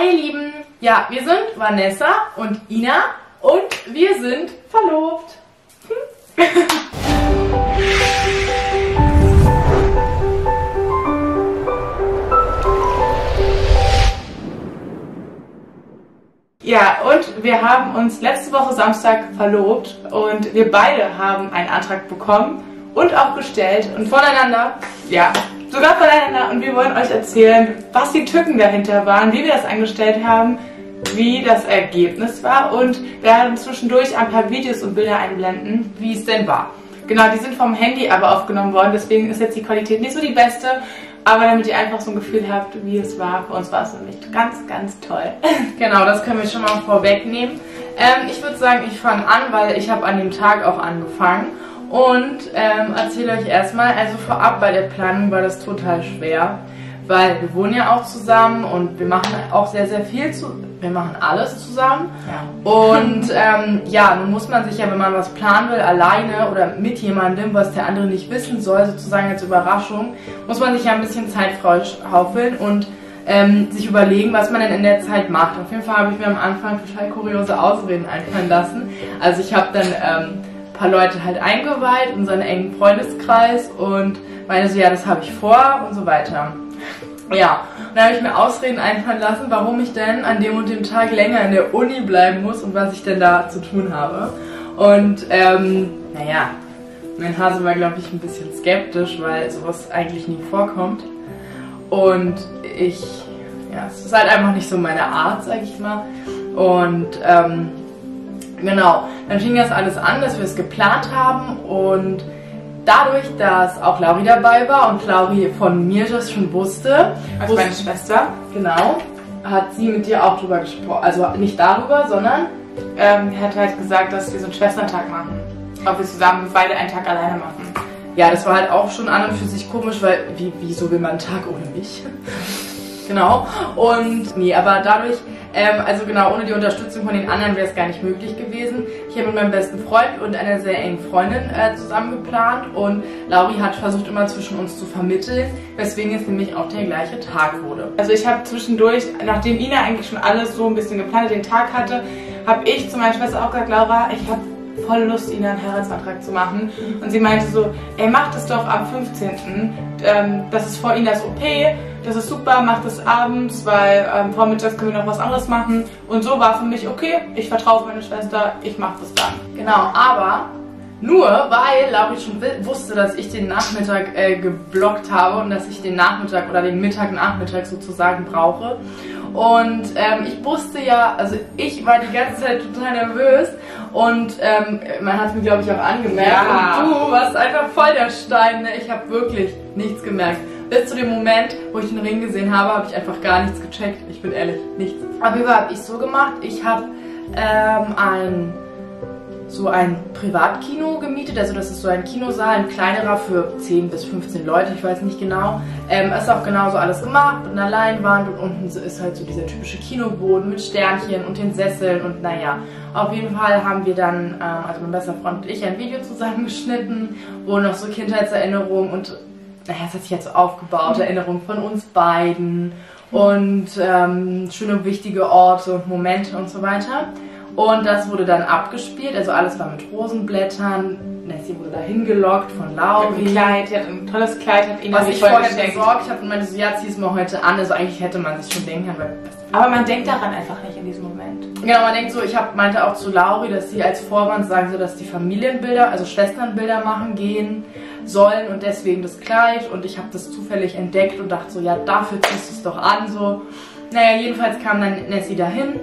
Hi ihr Lieben, ja, wir sind Vanessa und Ina und wir sind verlobt. Ja, und wir haben uns letzte Woche Samstag verlobt und wir beide haben einen Antrag bekommen und auch gestellt und voneinander, ja, sogar voneinander, und wir wollen euch erzählen, was die Tücken dahinter waren, wie wir das angestellt haben, wie das Ergebnis war, und wir werden zwischendurch ein paar Videos und Bilder einblenden, wie es denn war. Genau, die sind vom Handy aber aufgenommen worden, deswegen ist jetzt die Qualität nicht so die beste, aber damit ihr einfach so ein Gefühl habt, wie es war. Für uns war es nämlich ganz, ganz toll. Genau, das können wir schon mal vorwegnehmen. Ich würde sagen, ich fange an, weil ich habe an dem Tag auch angefangen. Und erzähle euch erstmal, also vorab bei der Planung war das total schwer, weil wir wohnen ja auch zusammen und wir machen auch sehr, sehr viel wir machen alles zusammen. Ja. Und ja, nun muss man sich ja, wenn man was planen will, alleine oder mit jemandem, was der andere nicht wissen soll, sozusagen als Überraschung, muss man sich ja ein bisschen Zeit freischaufeln und sich überlegen, was man denn in der Zeit macht. Auf jeden Fall habe ich mir am Anfang total kuriose Ausreden einfallen lassen. Also ich habe dann paar Leute halt eingeweiht, unseren engen Freundeskreis, und meine so, ja, das habe ich vor und so weiter. Ja, und dann habe ich mir Ausreden einfallen lassen, warum ich denn an dem und dem Tag länger in der Uni bleiben muss und was ich denn da zu tun habe. Und naja, mein Hase war, glaube ich, ein bisschen skeptisch, weil sowas eigentlich nie vorkommt. Und ja, es ist halt einfach nicht so meine Art, sag ich mal. Und genau, dann fing das alles an, dass wir es geplant haben, und dadurch, dass auch Lauri dabei war und Lauri von mir das schon wusste, also meine Schwester, genau, hat sie mit dir auch drüber gesprochen, also nicht darüber, sondern hat halt gesagt, dass wir so einen Schwesterntag machen, ob wir zusammen beide einen Tag alleine machen. Ja, das war halt auch schon an und für sich komisch, weil wieso will man einen Tag ohne mich? Genau, und nee, aber dadurch, also genau, ohne die Unterstützung von den anderen wäre es gar nicht möglich gewesen. Ich habe mit meinem besten Freund und einer sehr engen Freundin zusammen geplant, und Lauri hat versucht, immer zwischen uns zu vermitteln, weswegen es nämlich auch der gleiche Tag wurde. Also ich habe zwischendurch, nachdem Ina eigentlich schon alles so ein bisschen geplant, den Tag hatte, habe ich zu meiner Schwester auch gesagt, Laura, ich habe voll Lust, Ina einen Heiratsantrag zu machen. Und sie meinte so, ey, mach das doch am 15. Das ist vor Inas OP, das ist super, mach das abends, weil vormittags können wir noch was anderes machen. Und so war für mich, okay, ich vertraue auf meine Schwester, ich mach das dann. Genau, aber nur weil Lauri schon wusste, dass ich den Nachmittag geblockt habe und dass ich den Nachmittag oder den Nachmittag sozusagen brauche. Und ich wusste ja, also ich war die ganze Zeit total nervös, und man hat es mir, glaube ich, auch angemerkt. Ja. Und du warst einfach voll der Stein, ne? Ich habe wirklich nichts gemerkt. Bis zu dem Moment, wo ich den Ring gesehen habe, habe ich einfach gar nichts gecheckt. Ich bin ehrlich, nichts. Aber wie habe ich so gemacht? Ich habe ein Privatkino gemietet, also das ist so ein Kinosaal, ein kleinerer für 10 bis 15 Leute, ich weiß nicht genau. Ist auch genauso alles gemacht, mit einer Leinwand, und unten ist halt so dieser typische Kinoboden mit Sternchen und den Sesseln, und naja. Auf jeden Fall haben wir dann, also mein bester Freund und ich, ein Video zusammengeschnitten, wo noch so Kindheitserinnerungen und, naja, es hat sich jetzt so aufgebaut, Erinnerungen von uns beiden und schöne wichtige Orte und Momente und so weiter. Und das wurde dann abgespielt, also alles war mit Rosenblättern. Nessie wurde dahin gelockt von Lauri. Kleid, die hat ein tolles Kleid, hat Ina sich vorher besorgt. Ich habe meinte so, ja, zieh es mal heute an. Also eigentlich hätte man sich schon denken können. Aber man denkt daran einfach nicht in diesem Moment. Genau, man denkt so, meinte auch zu Lauri, dass sie als Vorwand sagen soll, dass die Familienbilder, also Schwesternbilder machen gehen sollen, und deswegen das Kleid. Und ich habe das zufällig entdeckt und dachte so, ja, dafür ziehst du es doch an. So. Naja, jedenfalls kam dann Nessie dahin.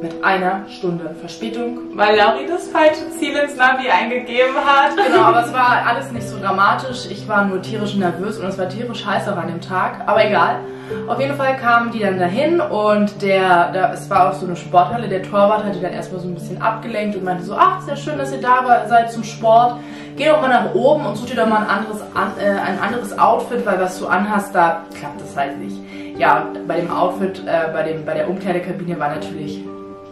Mit einer Stunde Verspätung, weil Lauri das falsche Ziel ins Navi eingegeben hat. Genau, aber es war alles nicht so dramatisch. Ich war nur tierisch nervös, und es war tierisch heiß auch an dem Tag. Aber egal. Auf jeden Fall kamen die dann dahin, und es war auch so eine Sporthalle. Der Torwart hat die dann erstmal so ein bisschen abgelenkt und meinte so, ach, sehr schön, dass ihr da seid zum Sport. Geh doch mal nach oben und such dir doch mal ein anderes Outfit, weil was du anhast, da klappt das halt nicht. Ja, bei dem Outfit, bei der Umkleidekabine war natürlich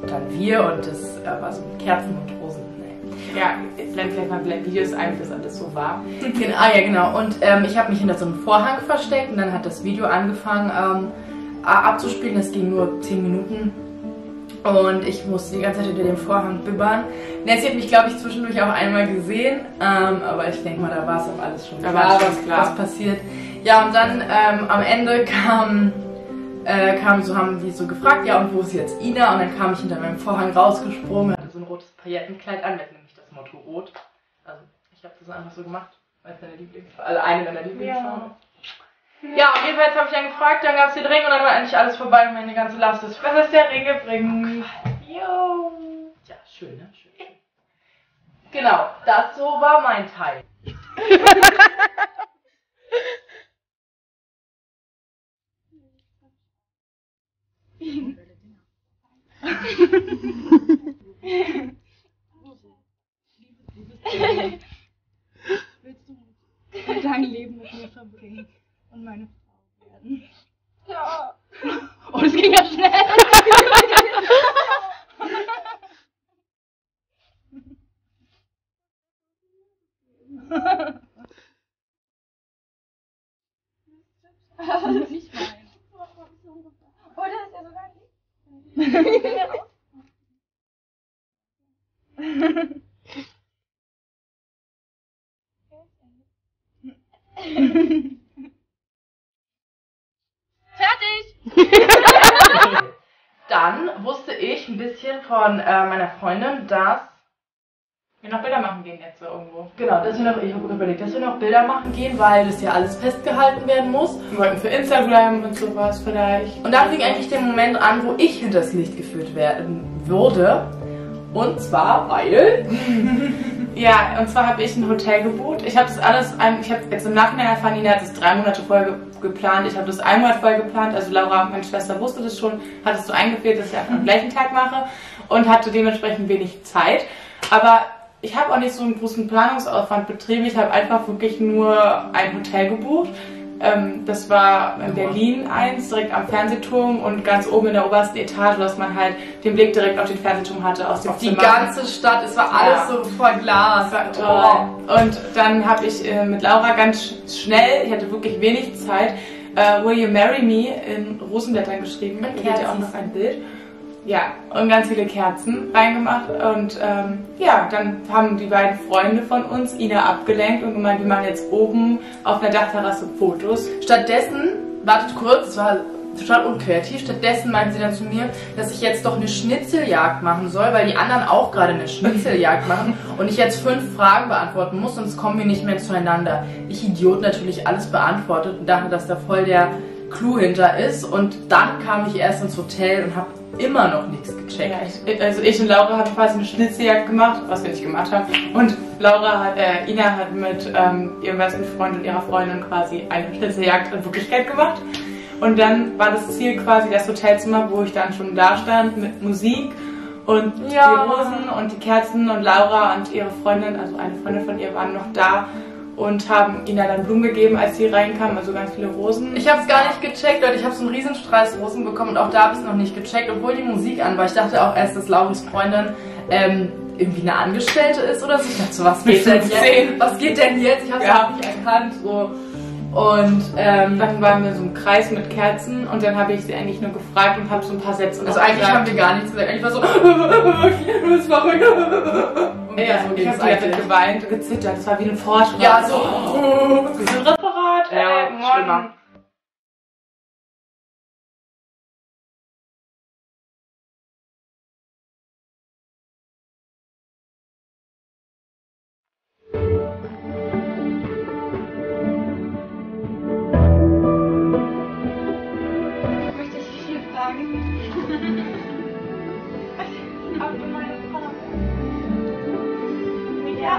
dann wir, und das war so mit Kerzen und Rosen. Nee. Ja, jetzt blenden vielleicht mal Videos ein, wie das alles so war. Ja, genau. Und ich habe mich hinter so einem Vorhang versteckt, und dann hat das Video angefangen. abzuspielen. Das ging nur 10 Minuten. Und ich musste die ganze Zeit hinter dem Vorhang bibbern. Nancy hat mich, glaube ich, zwischendurch auch einmal gesehen. Aber ich denke mal, da war es auch alles schon klar, was passiert. Ja, und dann am Ende haben die so gefragt, ja, und wo ist jetzt Ina? Und dann kam ich hinter meinem Vorhang rausgesprungen, hatte so ein rotes Paillettenkleid an, mit nämlich das Motto rot. Also ich habe das einfach so gemacht, weil es eine deiner Lieblingsfarben ist. Ja, auf jeden Fall habe ich dann gefragt, dann gab es den Ring und dann war endlich alles vorbei und meine ganze Last ist. Was ist der Ring gebracht? Jo. Ja, schön, ne? Schön. Genau, das so war mein Teil. Willst du dein Leben mit mir verbringen und meine Frau werden? Ja. Oh, das ging ja schnell. Nicht mein. Oh, das ist ja sogar nicht. Fertig! Dann wusste ich ein bisschen von meiner Freundin, dass Wir noch Bilder machen gehen jetzt so irgendwo. genau, ich habe überlegt, dass wir noch Bilder machen gehen, weil das ja alles festgehalten werden muss. Wir wollten für Instagram und sowas vielleicht. Und dann fing eigentlich der Moment an, wo ich hinters Licht geführt werden würde. Und zwar, weil... Ja, und zwar habe ich ein Hotel gebucht. Ich habe das alles, ich habe jetzt im Nachhinein erfahren, Nina hat das 3 Monate vorher geplant. Ich habe das 1 Monat vorher geplant. Also Laura, meine Schwester, wusste das schon, hat es so eingeführt, dass ich einfach am gleichen Tag mache und hatte dementsprechend wenig Zeit. Aber ich habe auch nicht so einen großen Planungsaufwand betrieben. Ich habe einfach wirklich nur ein Hotel gebucht. Das war in Berlin eins, direkt am Fernsehturm und ganz oben in der obersten Etage, dass man halt den Blick direkt auf den Fernsehturm hatte aus dem auf die Zimmer. ganze Stadt, es war alles so voll Glas. Das war toll. Und dann habe ich mit Laura ganz schnell, ich hatte wirklich wenig Zeit, Will You Marry Me in Rosenblättern geschrieben. Mit Hier seht ihr auch noch ein Bild. Ja, und ganz viele Kerzen reingemacht und ja, dann haben die beiden Freunde von uns Ina abgelenkt und gemeint, wir machen jetzt oben auf einer Dachterrasse Fotos. Stattdessen, wartet kurz, es war total unkreativ, stattdessen meinten sie dann zu mir, dass ich jetzt doch eine Schnitzeljagd machen soll, weil die anderen auch gerade eine Schnitzeljagd machen und ich jetzt 5 Fragen beantworten muss, sonst kommen wir nicht mehr zueinander. Ich Idiot natürlich alles beantwortet und dachte, dass da voll der Clou hinter ist und dann kam ich erst ins Hotel und habe immer noch nichts gecheckt. Ja, ich und Laura haben quasi eine Schnitzeljagd gemacht, was wir nicht gemacht haben. Und Ina hat mit ihrem besten Freund und ihrer Freundin quasi eine Schnitzeljagd in Wirklichkeit gemacht. Und dann war das Ziel quasi das Hotelzimmer, wo ich dann schon da stand mit Musik und die Rosen und die Kerzen und Laura und ihre Freundin, also eine Freundin von ihr, waren noch da und haben Ina dann Blumen gegeben, als sie reinkam, also ganz viele Rosen. Ich habe es gar nicht gecheckt, Leute. Ich habe so einen Riesenstreiß Rosen bekommen und auch da habe ich es noch nicht gecheckt, obwohl die Musik an war. Ich dachte auch erst, dass Lauris Freundin irgendwie eine Angestellte ist oder so. Ich dachte so, was geht denn jetzt? Was geht denn jetzt? Ich habe es auch nicht erkannt. So. Und dann waren wir so im Kreis mit Kerzen und dann habe ich sie eigentlich nur gefragt und habe so ein paar Sätze also eigentlich haben wir gar nichts gesagt. Eigentlich war so, du bist verrückt. Ja, so ich habe geweint, gezittert, das war wie ein Vortrag. Ja, so. Ein Referat, schlimmer. Möchte ich viel fragen? Ob du meine Frau bist? Ja.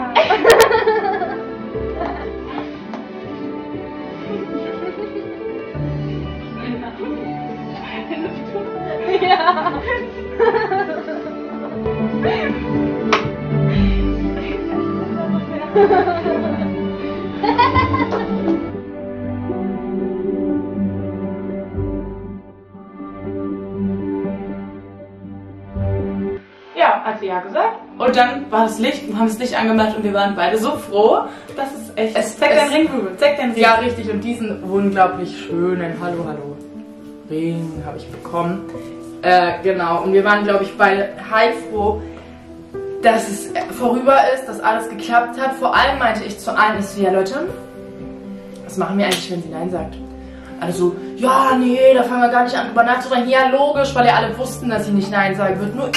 Ja. Ja, hat sie ja gesagt. Und dann war das Licht, wir haben das Licht angemacht und wir waren beide so froh. Das ist echt. Zeig deinen Ring, Rübe. Zeig deinen Ring. Ja, richtig. Und diesen unglaublich schönen. Hallo, hallo. Ring habe ich bekommen. Genau, und wir waren, glaube ich, beide heilfroh, dass es vorüber ist, dass alles geklappt hat. Vor allem meinte ich zu allen, ich so, ja Leute, was machen wir eigentlich, wenn sie Nein sagt? Also, ja, nee, da fangen wir gar nicht an, drüber nachzudenken. Ja, logisch, weil ja alle wussten, dass sie nicht Nein sagen wird. Nur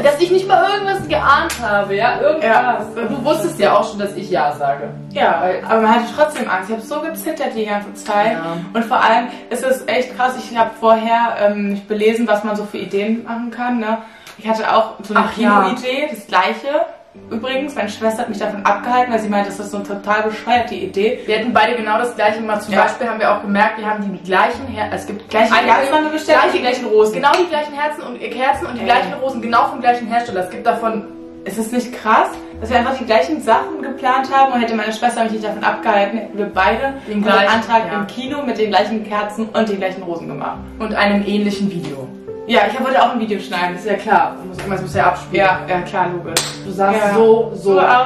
dass ich nicht mal irgendwas geahnt habe, ja, irgendwas. Ja. Du wusstest ja auch schon, dass ich Ja sage. Ja, aber man hatte trotzdem Angst. Ich habe so gezittert die ganze Zeit. Ja. Und vor allem ist es echt krass. Ich habe vorher nicht belesen, was man so für Ideen machen kann. Ne? Ich hatte auch so eine Kino-Idee, das gleiche. Übrigens, meine Schwester hat mich davon abgehalten, weil sie meinte, das ist so eine total bescheuerte Idee. Wir hätten beide genau das gleiche gemacht. Zum Beispiel haben wir auch gemerkt, wir haben die gleichen Herzen. Es gibt gleiche Herzen haben wir bestellt, die gleichen Rosen. Genau die gleichen Kerzen und die gleichen Rosen, genau vom gleichen Hersteller. Es gibt davon. Ist es nicht krass, dass wir einfach die gleichen Sachen geplant haben und hätte meine Schwester mich nicht davon abgehalten, hätten wir beide den gleichen Antrag im Kino mit den gleichen Kerzen und den gleichen Rosen gemacht. Und einem ähnlichen Video. Ja, ich wollte auch ein Video schneiden. Das ist ja klar. Das muss ja abspielen. Ja, klar, logisch. Du sahst so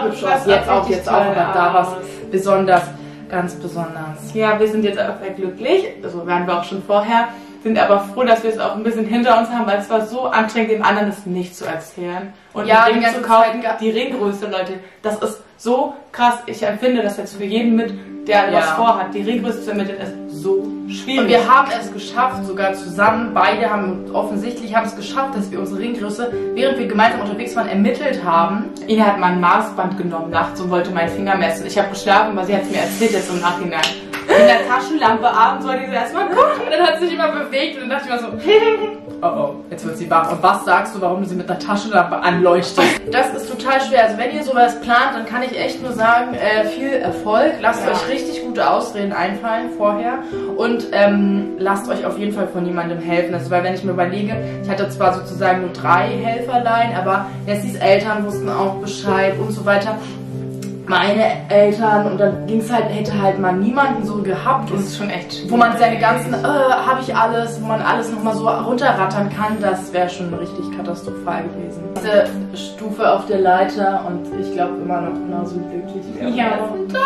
hübsch aus. Jetzt auch, aber da war es besonders, ganz besonders. Ja, wir sind jetzt auch sehr glücklich. Also waren wir auch schon vorher. Sind aber froh, dass wir es auch ein bisschen hinter uns haben, weil es war so anstrengend, dem anderen das nicht zu erzählen. Und ja, die Ringe zu kaufen, die Ringgröße, Leute, das ist so krass. Ich empfinde das jetzt für jeden mit, der was vorhat. Die Ringgröße zu ermitteln ist so schwierig. Und wir haben es geschafft, sogar zusammen, beide haben es geschafft, dass wir unsere Ringgröße, während wir gemeinsam unterwegs waren, ermittelt haben. Ina hat mal ein Maßband genommen nachts und wollte meinen Finger messen. Ich habe geschlafen, aber sie hat es mir erzählt jetzt im Nachhinein. In der Taschenlampe abends wollte ich so erstmal gucken. Und dann hat sie sich immer bewegt und dann dachte ich mir so, oh, jetzt wird sie wach. Und was sagst du, warum du sie mit einer Taschenlampe anleuchtet? Das ist total schwer. Also wenn ihr sowas plant, dann kann ich echt nur sagen, viel Erfolg. Lasst euch richtig gute Ausreden einfallen vorher. Und lasst euch auf jeden Fall von jemandem helfen. Also weil wenn ich mir überlege, ich hatte zwar sozusagen nur 3 Helferlein, aber Nessys Eltern wussten auch Bescheid und so weiter. Meine Eltern und dann hätte halt mal niemanden so gehabt. Das ist schon echt schwierig. Wo man seine ganzen, habe ich alles, wo man alles nochmal so runterrattern kann, das wäre schon richtig katastrophal gewesen. Diese Stufe auf der Leiter und ich glaube immer noch genauso glücklich wie am ersten Tag.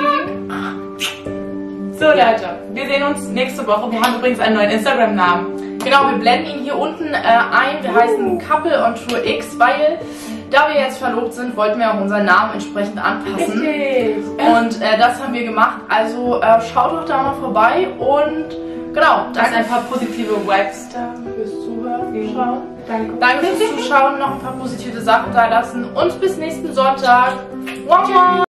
So Leute, wir sehen uns nächste Woche. Wir haben übrigens einen neuen Instagram-Namen. Genau, wir blenden ihn hier unten ein. Wir heißen Couple on Tour X, weil da wir jetzt verlobt sind, wollten wir auch unseren Namen entsprechend anpassen. Richtig. Und das haben wir gemacht. Also schaut doch da mal vorbei und genau. Das sind ein paar positive Vibes da fürs Zuhören. Danke fürs Zuschauen. Noch ein paar positive Sachen da lassen. Und bis nächsten Sonntag. Ciao.